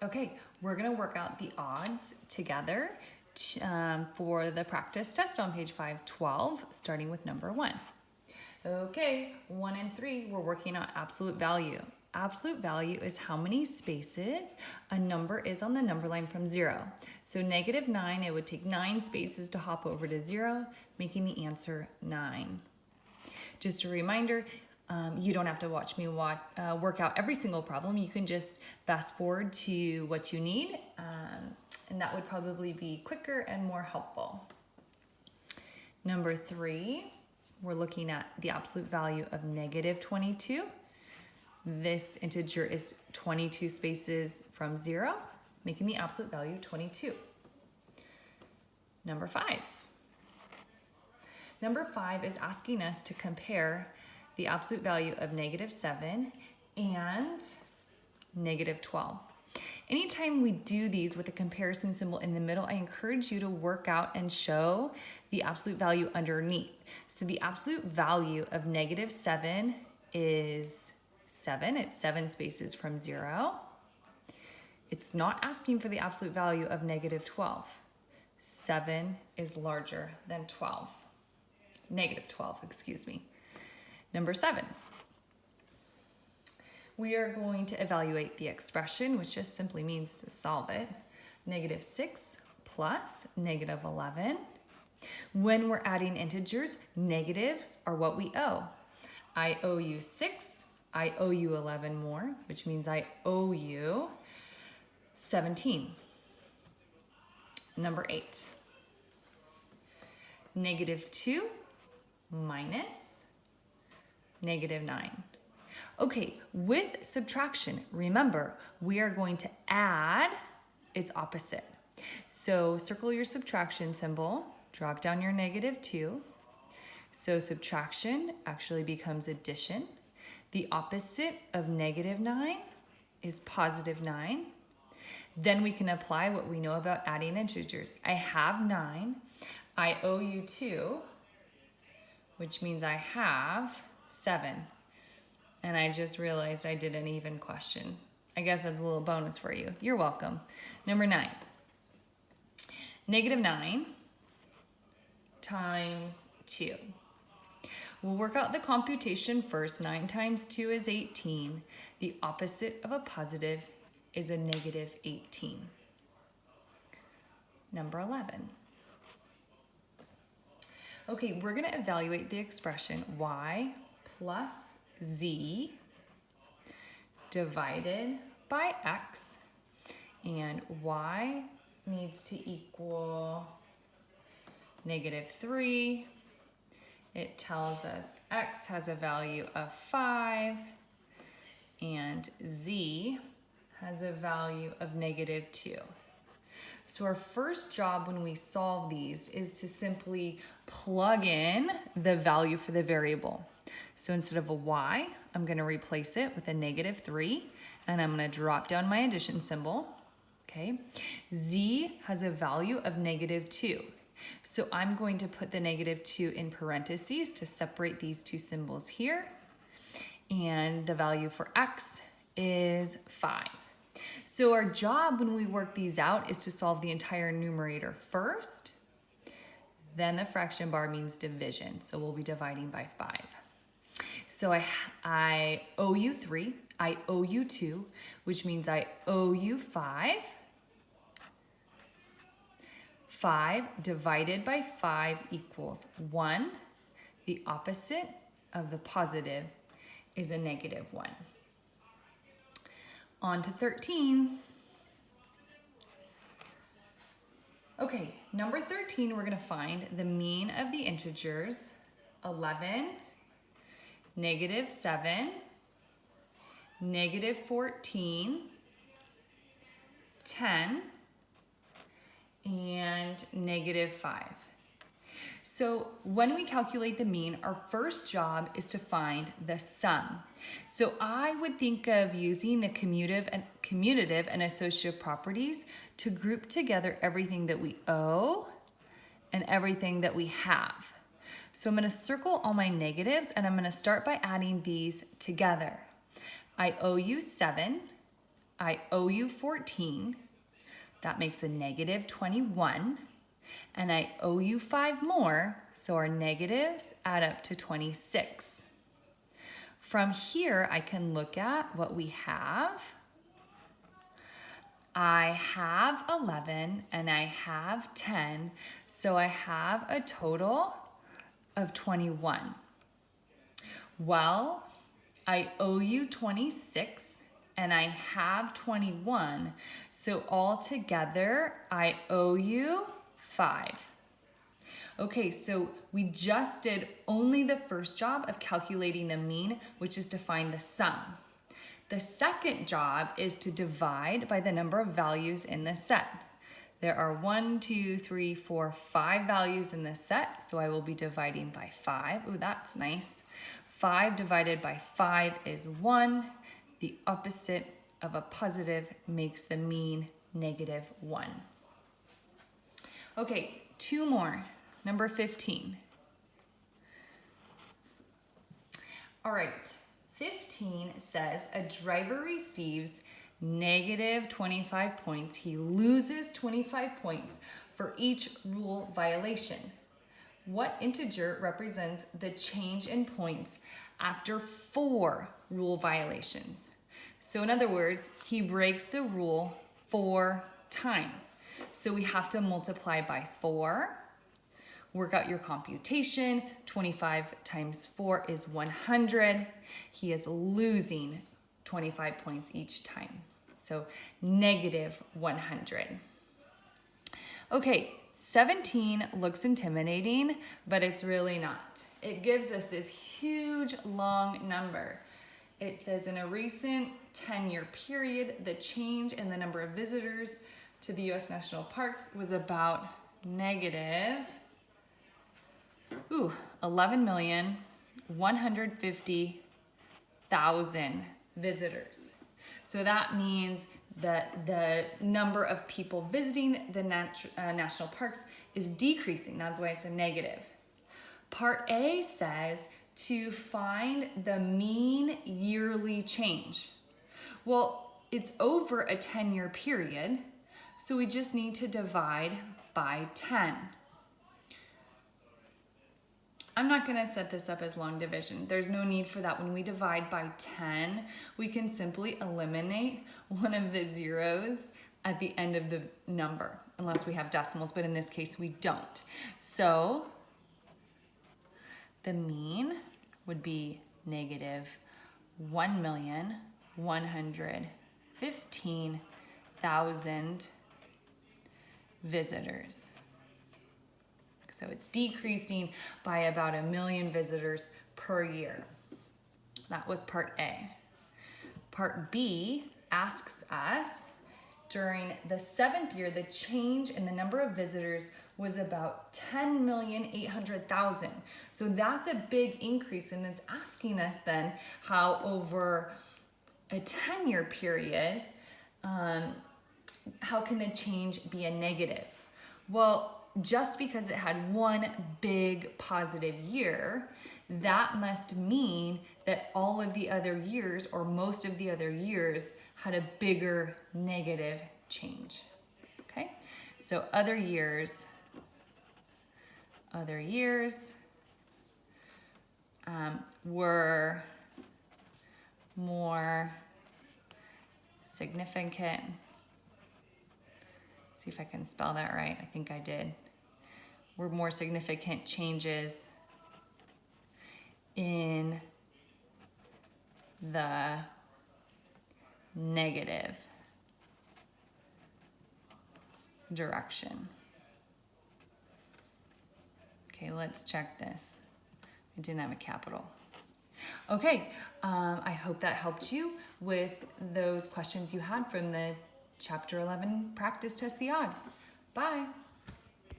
Okay, we're gonna work out the odds together for the practice test on page 512, starting with number 1. Okay, 1 and 3, we're working on absolute value. Absolute value is how many spaces a number is on the number line from 0. So -9, it would take 9 spaces to hop over to 0, making the answer 9. Just a reminder, you don't have to watch me work out every single problem. You can just fast forward to what you need, and that would probably be quicker and more helpful. Number 3, we're looking at the absolute value of -22. This integer is 22 spaces from 0, making the absolute value 22. Number 5. Number 5 is asking us to compare the absolute value of -7 and -12. Anytime we do these with a comparison symbol in the middle, I encourage you to work out and show the absolute value underneath. So the absolute value of -7 is 7. It's 7 spaces from 0. It's not asking for the absolute value of -12. 7 is larger than 12. -12, excuse me. Number 7. We are going to evaluate the expression, which just simply means to solve it. -6 plus -11. When we're adding integers, negatives are what we owe. I owe you 6. I owe you 11 more, which means I owe you 17. Number 8. -2 minus -9. Okay, with subtraction, remember, we are going to add its opposite. So circle your subtraction symbol, drop down your -2. So subtraction actually becomes addition. The opposite of -9 is +9. Then we can apply what we know about adding integers. I have 9. I owe you 2, which means I have 7. And I just realized I did an even question. I guess that's a little bonus for you. You're welcome. Number 9. -9 times 2. We'll work out the computation first. 9 times 2 is 18. The opposite of a positive is a -18. Number 11. Okay, we're going to evaluate the expression y plus z divided by x, and y needs to equal -3. It tells us x has a value of 5 and z has a value of -2. So our first job when we solve these is to simply plug in the value for the variable. So instead of a y, I'm going to replace it with a -3, and I'm going to drop down my addition symbol. Okay, z has a value of -2. So I'm going to put the -2 in parentheses to separate these two symbols here. And the value for x is 5. So our job when we work these out is to solve the entire numerator first. Then the fraction bar means division. So we'll be dividing by 5. So I owe you 3. I owe you 2, which means I owe you 5. 5 divided by 5 equals 1. The opposite of the positive is a -1. On to 13. Okay, number 13, we're going to find the mean of the integers 11, -7, -14, 10, and -5. So when we calculate the mean, our first job is to find the sum. So I would think of using the commutative and associative properties to group together everything that we owe and everything that we have. So I'm going to circle all my negatives, and I'm going to start by adding these together. I owe you 7. I owe you 14. That makes a negative 21. And I owe you 5 more, so our negatives add up to 26. From here, I can look at what we have. I have 11 and I have 10, so I have a total of 21. Well, I owe you 26 and I have 21, so altogether I owe you 5. Okay, so we just did only the first job of calculating the mean, which is to find the sum. The second job is to divide by the number of values in the set. There are 1, 2, 3, 4, 5 values in this set, so I will be dividing by 5. Ooh, that's nice. 5 divided by 5 is 1. The opposite of a positive makes the mean negative 1. Okay, 2 more. Number 15. All right, 15 says a driver receives negative 25 points. He loses 25 points for each rule violation. What integer represents the change in points after 4 rule violations? So in other words, he breaks the rule 4 times. So we have to multiply by 4. Work out your computation. 25 times 4 is 100. He is losing 25 points each time. So negative 100. Okay, 17 looks intimidating, but it's really not. It gives us this huge long number. It says in a recent 10-year period, the change in the number of visitors to the U.S. national parks was about negative 11,150,000 visitors. So that means that the number of people visiting the national parks is decreasing. That's why it's a negative. Part A says to find the mean yearly change. Well, it's over a 10-year period, so we just need to divide by 10. I'm not going to set this up as long division. There's no need for that. When we divide by 10, we can simply eliminate one of the zeros at the end of the number, unless we have decimals, but in this case we don't. So the mean would be negative 1,115,000 visitors. So it's decreasing by about 1 million visitors per year. That was part A. Part B asks us, during the 7th year, the change in the number of visitors was about 10,800,000. So that's a big increase, and it's asking us then how over a 10-year period, how can the change be a negative? Well, just because it had one big positive year, that must mean that all of the other years, or most of the other years, had a bigger negative change. Okay, so other years were more significant. See if I can spell that right. I think I did. Were more significant changes in the negative direction. Okay, let's check this. I didn't have a capital. Okay, I hope that helped you with those questions you had from the Chapter 11 Practice Test the Odds. Bye.